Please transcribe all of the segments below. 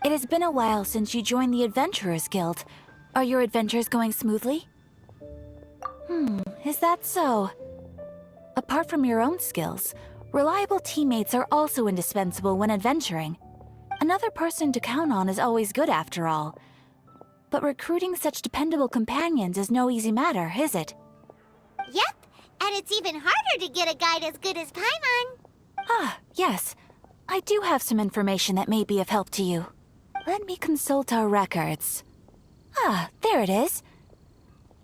It has been a while since you joined the Adventurers Guild. Are your adventures going smoothly? Is that so? Apart from your own skills, reliable teammates are also indispensable when adventuring. Another person to count on is always good after all. But recruiting such dependable companions is no easy matter, is it? Yep, and it's even harder to get a guide as good as Paimon. Ah, yes. I do have some information that may be of help to you. Let me consult our records. Ah, there it is.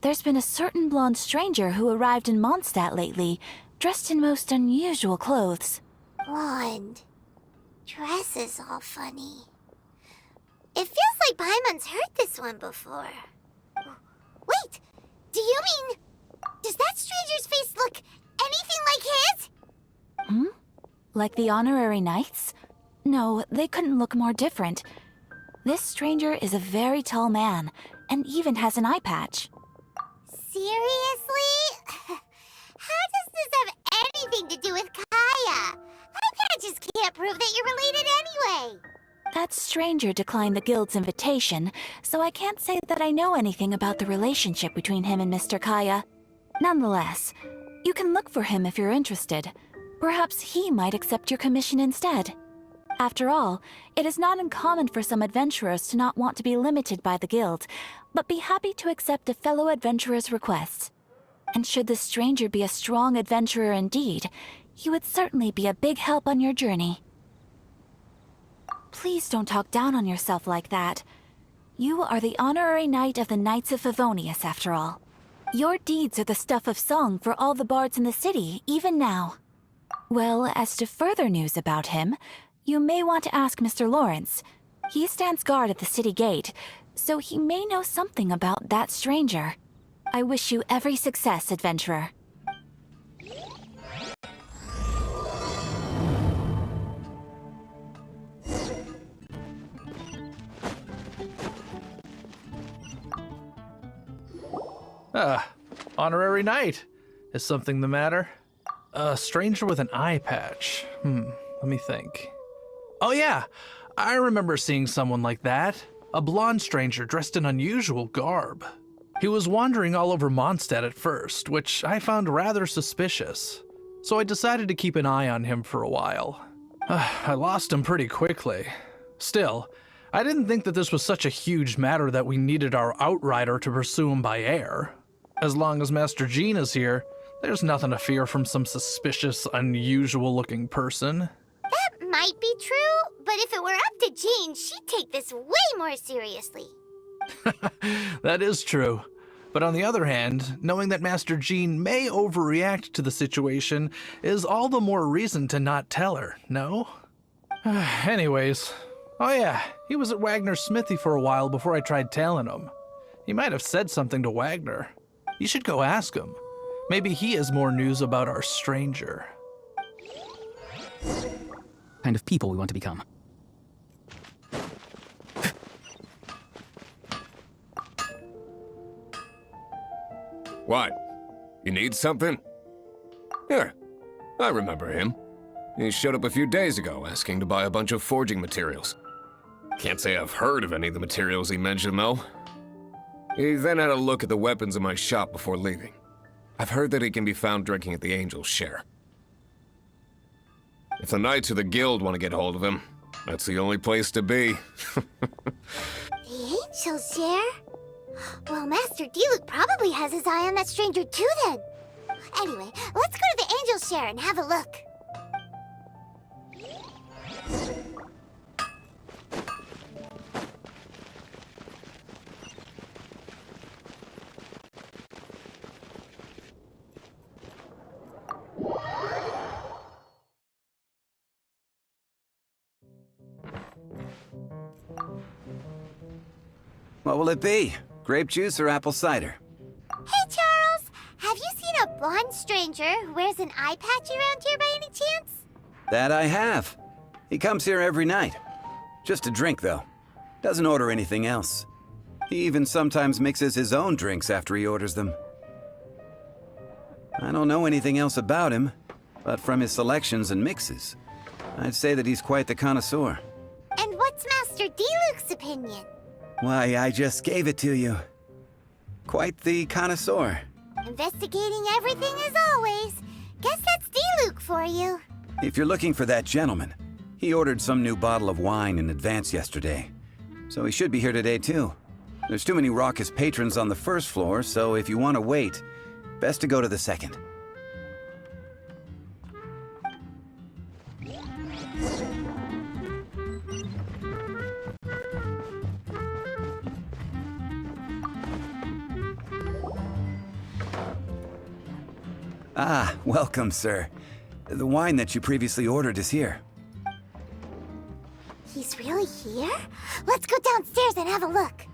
There's been a certain blonde stranger who arrived in Mondstadt lately, dressed in most unusual clothes. Blonde. Dress is all funny. It feels like Paimon's heard this one before. Wait, do you mean... Does that stranger's face look anything like his? Like the honorary knights? No, they couldn't look more different. This stranger is a very tall man, and even has an eye patch. Seriously? How does this have anything to do with Khaenri'ah? Eye patches can't prove that you're related anyway. That stranger declined the guild's invitation, so I can't say that I know anything about the relationship between him and Mr. Khaenri'ah. Nonetheless, you can look for him if you're interested. Perhaps he might accept your commission instead. After all, it is not uncommon for some adventurers to not want to be limited by the guild, but be happy to accept a fellow adventurer's requests. And should the stranger be a strong adventurer indeed, he would certainly be a big help on your journey. Please don't talk down on yourself like that. You are the honorary knight of the Knights of Favonius, after all. Your deeds are the stuff of song for all the bards in the city, even now. Well, as to further news about him, you may want to ask Mr. Lawrence. He stands guard at the city gate, so he may know something about that stranger. I wish you every success, adventurer. Honorary knight. Is something the matter? A stranger with an eye patch. Let me think. Oh yeah, I remember seeing someone like that. A blonde stranger dressed in unusual garb. He was wandering all over Mondstadt at first, which I found rather suspicious. So I decided to keep an eye on him for a while. I lost him pretty quickly. Still, I didn't think that this was such a huge matter that we needed our outrider to pursue him by air. As long as Master Jean is here, there's nothing to fear from some suspicious, unusual-looking person. That might be true, but if it were up to Jean, she'd take this way more seriously. That is true. But on the other hand, knowing that Master Jean may overreact to the situation is all the more reason to not tell her, no? Anyways, oh yeah, he was at Wagner's smithy for a while before I tried tailing him. He might have said something to Wagner. You should go ask him. Maybe he has more news about our stranger. Kind of people we want to become. What? You need something? Here, I remember him. He showed up a few days ago asking to buy a bunch of forging materials. Can't say I've heard of any of the materials he mentioned, though. He then had a look at the weapons in my shop before leaving. I've heard that he can be found drinking at the Angel's Share. If the Knights of the Guild want to get hold of him, that's the only place to be. The Angel's Share? Well, Master D-Luke probably has his eye on that stranger too then. Anyway, let's go to the Angel's Share and have a look. What will it be? Grape juice or apple cider? Hey, Charles! Have you seen a blonde stranger who wears an eye patch around here by any chance? That I have. He comes here every night. Just a drink, though. Doesn't order anything else. He even sometimes mixes his own drinks after he orders them. I don't know anything else about him, but from his selections and mixes, I'd say that he's quite the connoisseur. And what's Master Mr. Diluc's opinion? Why, I just gave it to you. Quite the connoisseur. Investigating everything as always. Guess that's Diluc for you. If you're looking for that gentleman, he ordered some new bottle of wine in advance yesterday. So he should be here today too. There's too many raucous patrons on the first floor, so if you want to wait, best to go to the second. Ah, welcome, sir. The wine that you previously ordered is here. He's really here? Let's go downstairs and have a look.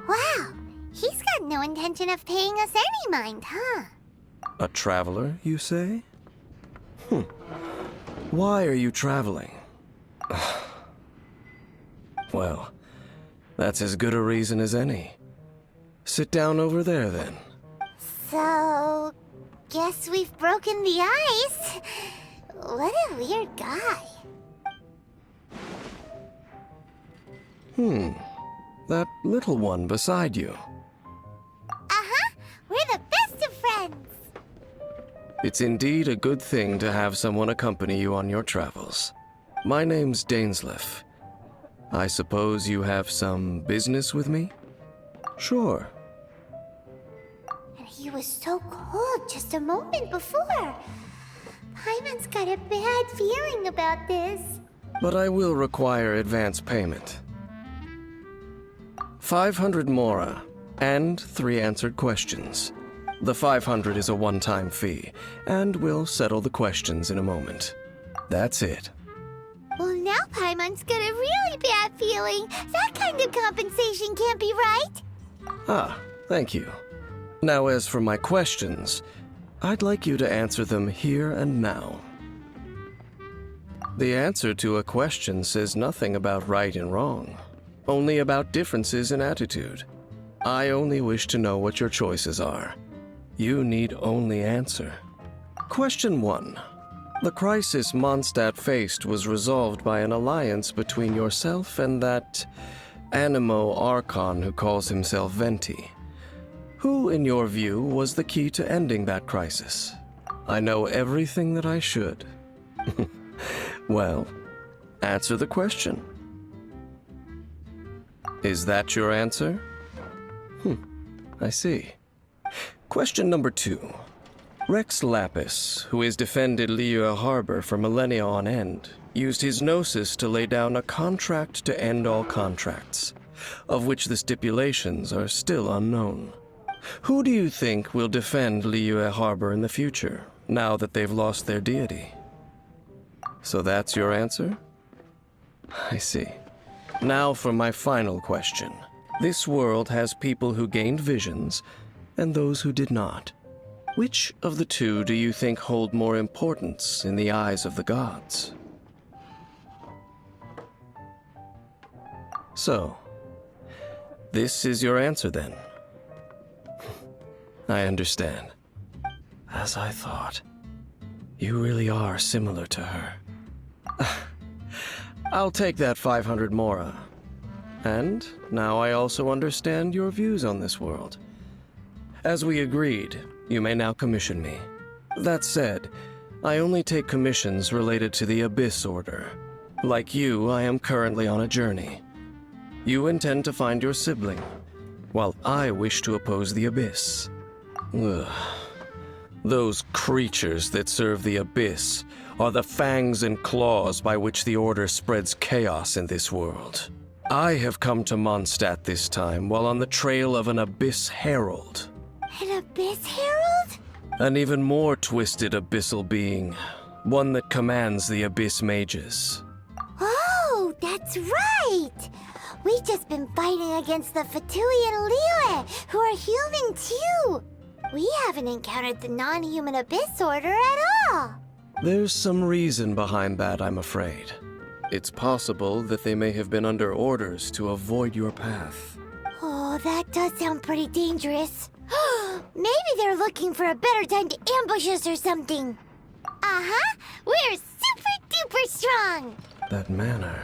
Wow, he's got no intention of paying us any mind, huh? A traveler, you say? Why are you traveling? Well, that's as good a reason as any. Sit down over there, then. So, guess we've broken the ice. What a weird guy. That little one beside you. Uh-huh, we're the best of friends. It's indeed a good thing to have someone accompany you on your travels. My name's Dainsleif. I suppose you have some business with me? Sure. And he was so cold just a moment before. Paimon's got a bad feeling about this. But I will require advance payment. 500 mora, and 3 answered questions. The 500 is a one-time fee, and we'll settle the questions in a moment. That's it. Well, now Paimon's got a really bad feeling. That kind of compensation can't be right. Ah, thank you. Now as for my questions, I'd like you to answer them here and now. The answer to a question says nothing about right and wrong, only about differences in attitude. I only wish to know what your choices are. You need only answer. Question 1. The crisis Mondstadt faced was resolved by an alliance between yourself and that Animo Archon who calls himself Venti. Who, in your view, was the key to ending that crisis? I know everything that I should. Well, answer the question. Is that your answer? I see. Question number 2. Rex Lapis, who has defended Liyue Harbor for millennia on end, used his gnosis to lay down a contract to end all contracts, of which the stipulations are still unknown. Who do you think will defend Liyue Harbor in the future, now that they've lost their deity? So that's your answer? I see. Now for my final question. This world has people who gained visions, and those who did not. Which of the two do you think hold more importance in the eyes of the gods? So, this is your answer then? I understand. As I thought. You really are similar to her. I'll take that 500 mora. And now I also understand your views on this world. As we agreed, you may now commission me. That said, I only take commissions related to the Abyss Order. Like you, I am currently on a journey. You intend to find your sibling, while I wish to oppose the Abyss. Ugh. Those creatures that serve the Abyss are the fangs and claws by which the Order spreads chaos in this world. I have come to Mondstadt this time while on the trail of an Abyss Herald. An Abyss Herald? An even more twisted abyssal being, one that commands the Abyss Mages. Oh, that's right! We've just been fighting against the Fatui and Liyue, who are human too! We haven't encountered the non-human Abyss Order at all! There's some reason behind that, I'm afraid. It's possible that they may have been under orders to avoid your path. Oh, that does sound pretty dangerous. Maybe they're looking for a better time to ambush us or something. Uh-huh. We're super duper strong. That manner,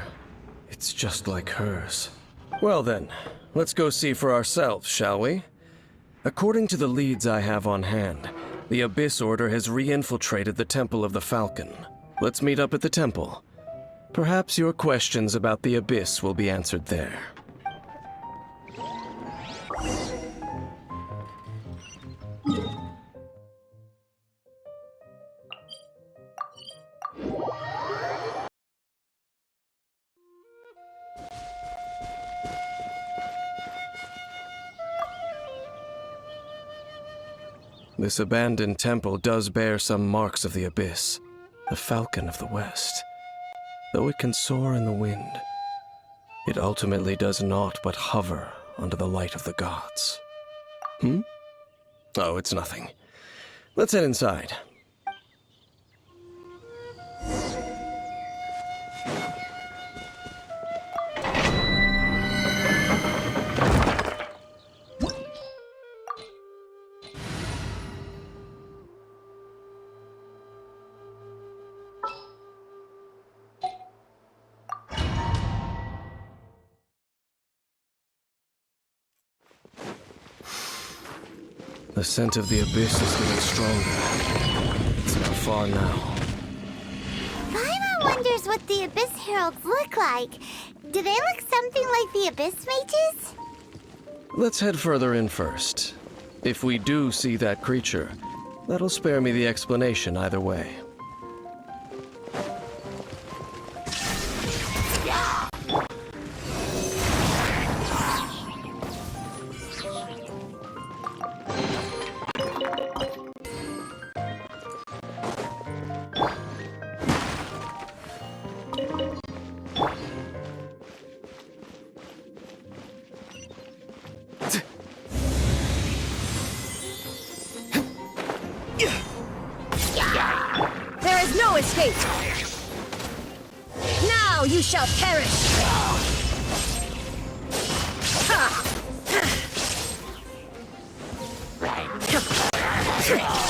it's just like hers. Well then, let's go see for ourselves, shall we? According to the leads I have on hand, the Abyss Order has re-infiltrated the Temple of the Falcon. Let's meet up at the temple. Perhaps your questions about the Abyss will be answered there. This abandoned temple does bear some marks of the Abyss, the Falcon of the West. Though it can soar in the wind, it ultimately does naught but hover under the light of the gods. Oh, it's nothing. Let's head inside. The scent of the Abyss is getting stronger. It's not far now. Paimon wonders what the Abyss Heralds look like. Do they look something like the Abyss Mages? Let's head further in first. If we do see that creature, that'll spare me the explanation either way. There is no escape! Now you shall perish!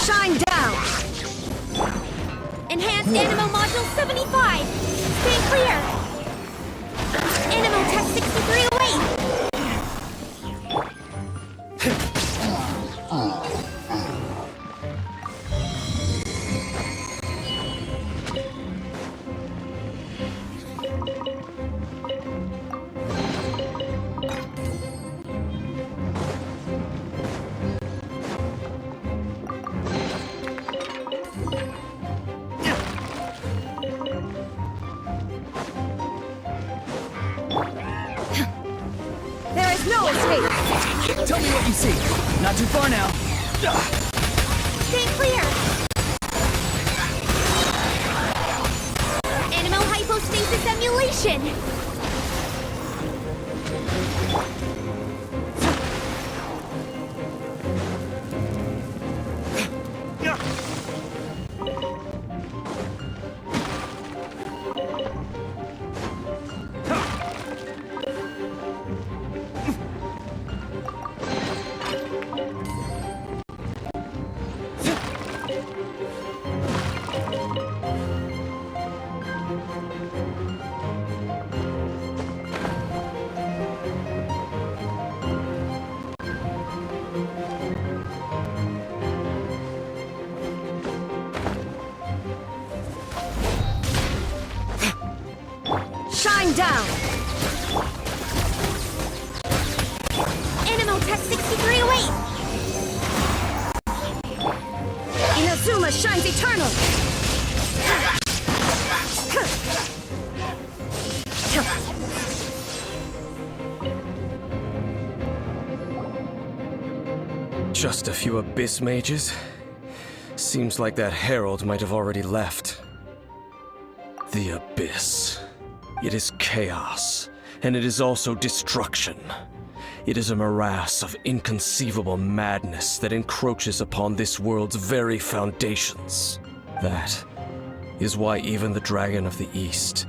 Shine down! Enhanced Animo Module 75! Stay clear! Animo Tech 63 away! There is no escape! Tell me what you see. Not too far now. Stay clear! Animo Hypostasis Emulation! Shine down! Animo Tech 63 away! Inazuma shines eternal! Just a few Abyss Mages? Seems like that Herald might have already left. The Abyss. It is chaos, and it is also destruction. It is a morass of inconceivable madness that encroaches upon this world's very foundations. That is why even the Dragon of the East,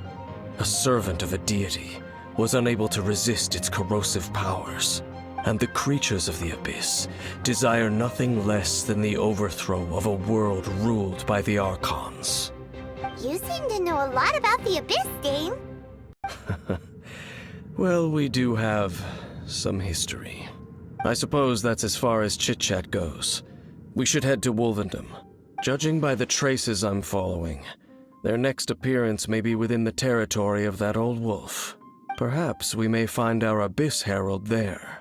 a servant of a deity, was unable to resist its corrosive powers. And the creatures of the Abyss desire nothing less than the overthrow of a world ruled by the Archons. You seem to know a lot about the Abyss, Dane. Well, we do have some history. I suppose that's as far as chit-chat goes. We should head to Wolvendom. Judging by the traces I'm following, their next appearance may be within the territory of that old wolf. Perhaps we may find our Abyss Herald there.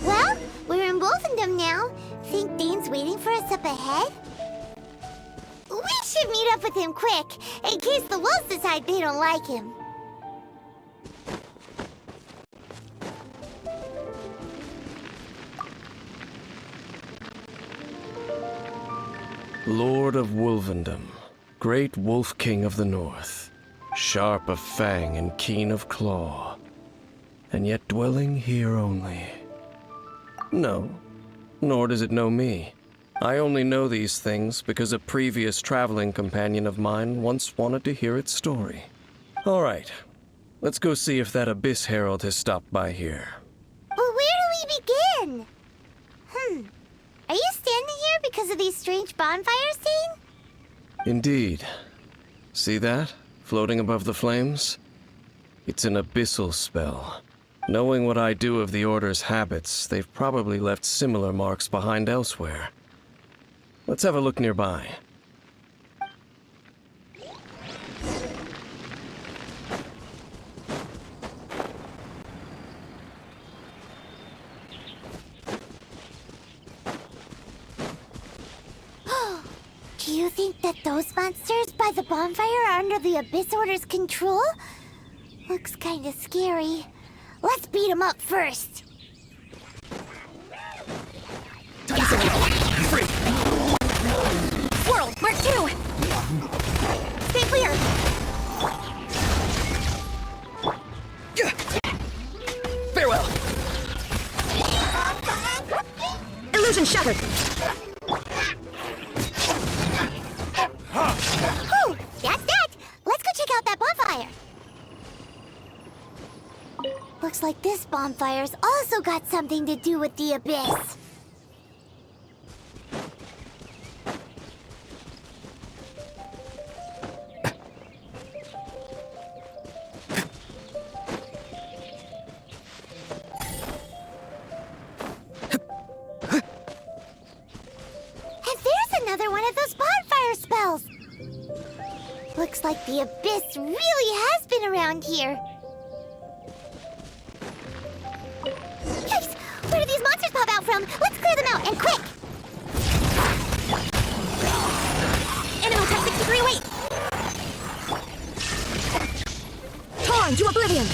Well, we're in Wolfendom now. Think Dane's waiting for us up ahead? We should meet up with him quick, in case the wolves decide they don't like him. Lord of Wolvendom, great Wolf King of the North, sharp of fang and keen of claw, and yet dwelling here only. No, nor does it know me. I only know these things because a previous traveling companion of mine once wanted to hear its story. All right, let's go see if that Abyss Herald has stopped by here. But where do we begin? Are you standing here because of these strange bonfires, Dane? Indeed. See that, floating above the flames? It's an abyssal spell. Knowing what I do of the Order's habits, they've probably left similar marks behind elsewhere. Let's have a look nearby. Do you think that those monsters by the bonfire are under the Abyss Order's control? Looks kinda scary. Let's beat them up first. Free! Whirl, Mark 2! Stay clear! Farewell! Illusion shattered! Whew, that's that! Let's go check out that bonfire! Looks like this bonfire's also got something to do with the Abyss. And there's another one of those bonfire spells! Looks like the Abyss really has been around here. Yikes! Where do these monsters pop out from? Let's clear them out, and quick! Animal Tech 63, wait! Torn to oblivion!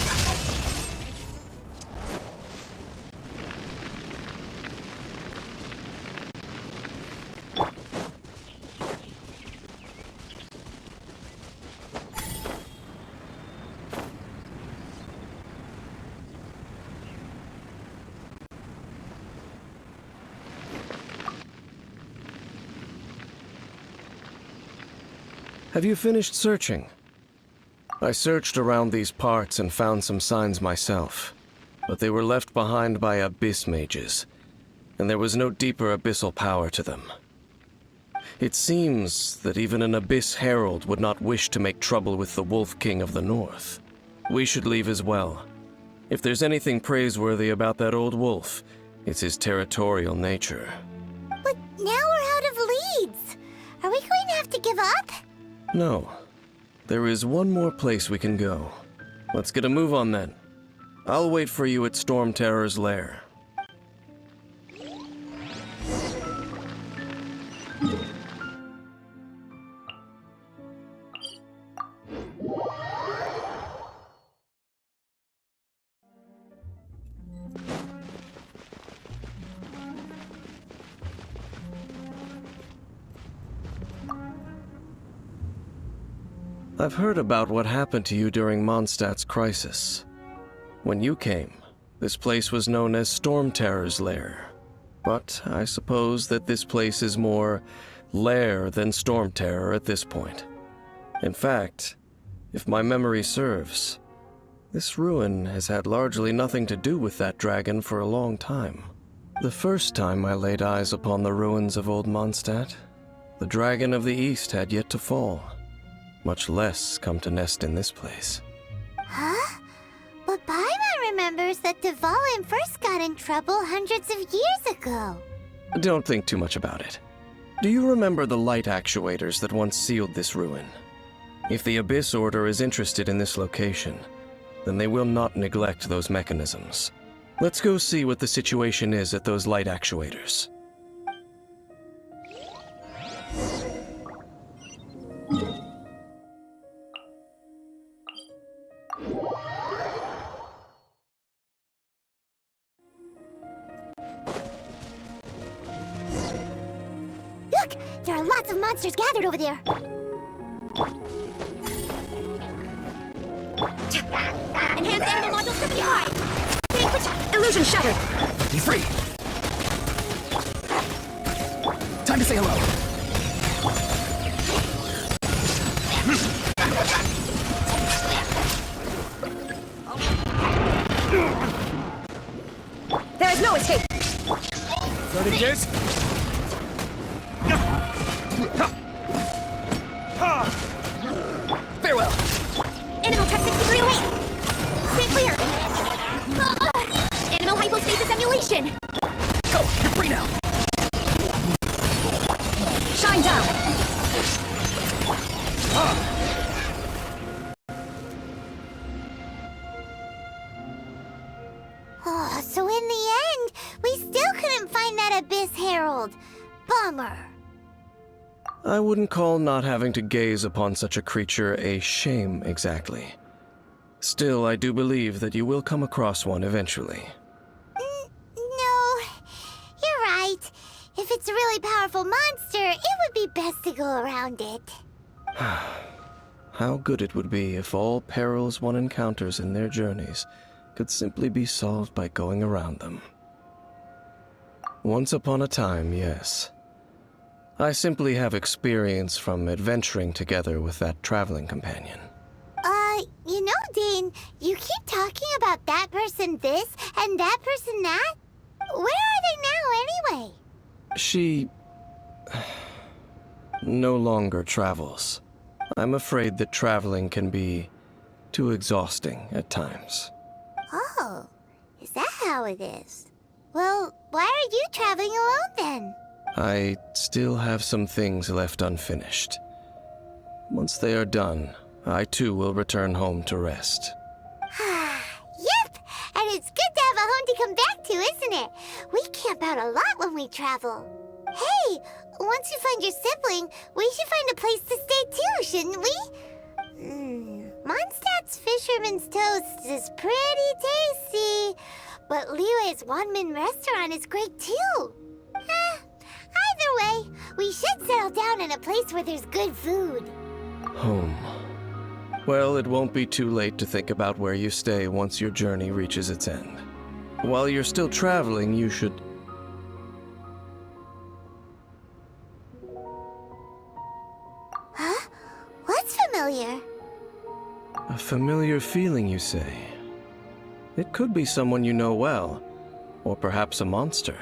Have you finished searching? I searched around these parts and found some signs myself, but they were left behind by abyss mages, and there was no deeper abyssal power to them. It seems that even an Abyss Herald would not wish to make trouble with the Wolf King of the North. We should leave as well. If there's anything praiseworthy about that old wolf, it's his territorial nature. But now we're out of leads. Are we going to have to give up? No. There is one more place we can go. Let's get a move on then. I'll wait for you at Storm Terror's lair. I've heard about what happened to you during Mondstadt's crisis. When you came, this place was known as Storm Terror's lair. But I suppose that this place is more lair than Storm Terror at this point. In fact, if my memory serves, this ruin has had largely nothing to do with that dragon for a long time. The first time I laid eyes upon the ruins of old Mondstadt, the dragon of the East had yet to fall, much less come to nest in this place. Huh? But Paimon remembers that Dvalin first got in trouble hundreds of years ago. Don't think too much about it. Do you remember the light actuators that once sealed this ruin? If the Abyss Order is interested in this location, then they will not neglect those mechanisms. Let's go see what the situation is at those light actuators. Look! There are lots of monsters gathered over there. Enhanced animal modules could be high. Illusion shattered. Be free! Time to say hello. There is no escape. Loading gears. Farewell! Animal track 63 away. Stay clear. Animal hypostasis emulation. Go! You're free now! Shine down. Oh, so in the end, we still couldn't find that Abyss Herald. Bummer. I wouldn't call not having to gaze upon such a creature a shame exactly. Still, I do believe that you will come across one eventually. No, you're right. If it's a really powerful monster, it would be best to go around it. How good it would be if all perils one encounters in their journeys could simply be solved by going around them. Once upon a time, yes. I simply have experience from adventuring together with that traveling companion. You know, Dane, you keep talking about that person this and that person that. Where are they now, anyway? She no longer travels. I'm afraid that traveling can be too exhausting at times. Oh, is that how it is? Well, why are you traveling alone then? I still have some things left unfinished. Once they are done, I too will return home to rest. Yep, and it's good to have a home to come back to, isn't it? We camp out a lot when we travel. Hey, once you find your sibling, we should find a place to stay too, shouldn't we? Mondstadt's Fisherman's Toast is pretty tasty, but Liyue's one-man restaurant is great too. Either way, we should settle down in a place where there's good food. Home. Well, it won't be too late to think about where you stay once your journey reaches its end. While you're still traveling, you should... Huh? What's familiar? A familiar feeling, you say? It could be someone you know well, or perhaps a monster.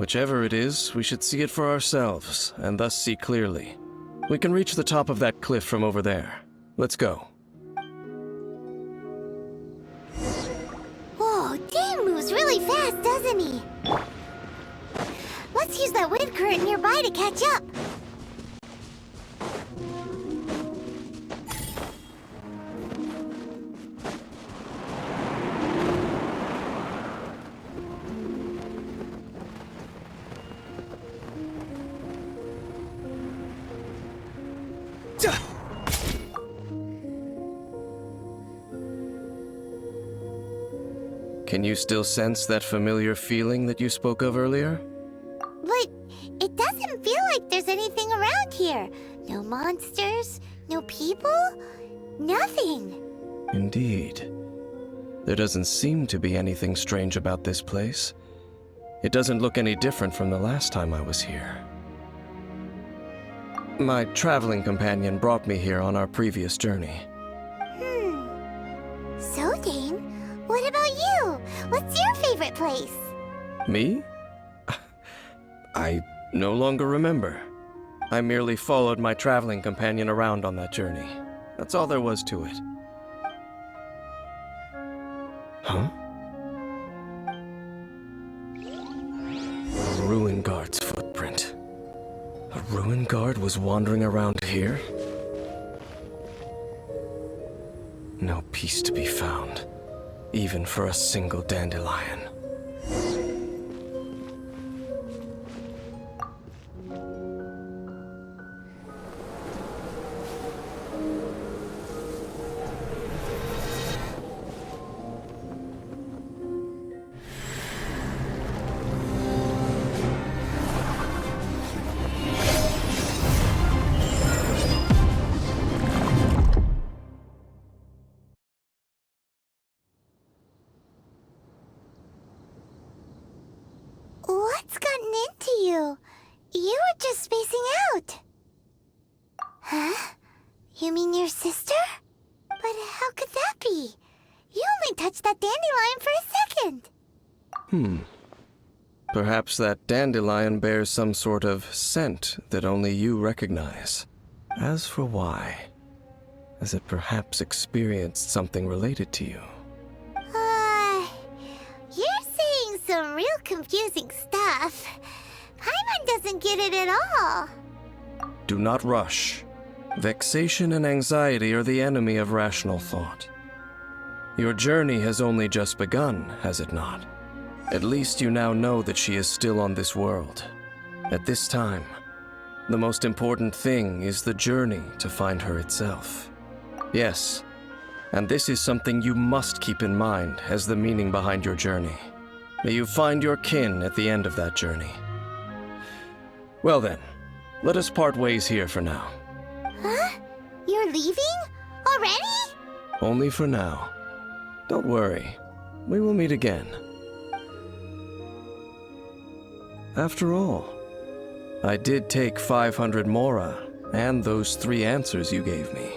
Whichever it is, we should see it for ourselves, and thus see clearly. We can reach the top of that cliff from over there. Let's go. Whoa, Dane moves really fast, doesn't he? Let's use that wind current nearby to catch up. Can you still sense that familiar feeling that you spoke of earlier? But it doesn't feel like there's anything around here. No monsters, no people, nothing. Indeed. There doesn't seem to be anything strange about this place. It doesn't look any different from the last time I was here. My traveling companion brought me here on our previous journey. So, Dane, what about you? What's your favorite place? Me? I no longer remember. I merely followed my traveling companion around on that journey. That's all there was to it. Huh? A ruin guard's footprint. A ruin guard was wandering around here? No peace to be found, even for a single dandelion. What's gotten into you? You were just spacing out. Huh? You mean your sister? But how could that be? You only touched that dandelion for a second. Perhaps that dandelion bears some sort of scent that only you recognize. As for why, has it perhaps experienced something related to you? You're saying some real confusing stuff. Paimon doesn't get it at all. Do not rush. Vexation and anxiety are the enemy of rational thought. Your journey has only just begun, has it not? At least you now know that she is still on this world. At this time, the most important thing is the journey to find her itself. Yes, and this is something you must keep in mind as the meaning behind your journey. May you find your kin at the end of that journey. Well then, let us part ways here for now. Huh? You're leaving? Already? Only for now. Don't worry, we will meet again. After all, I did take 500 mora and those 3 answers you gave me.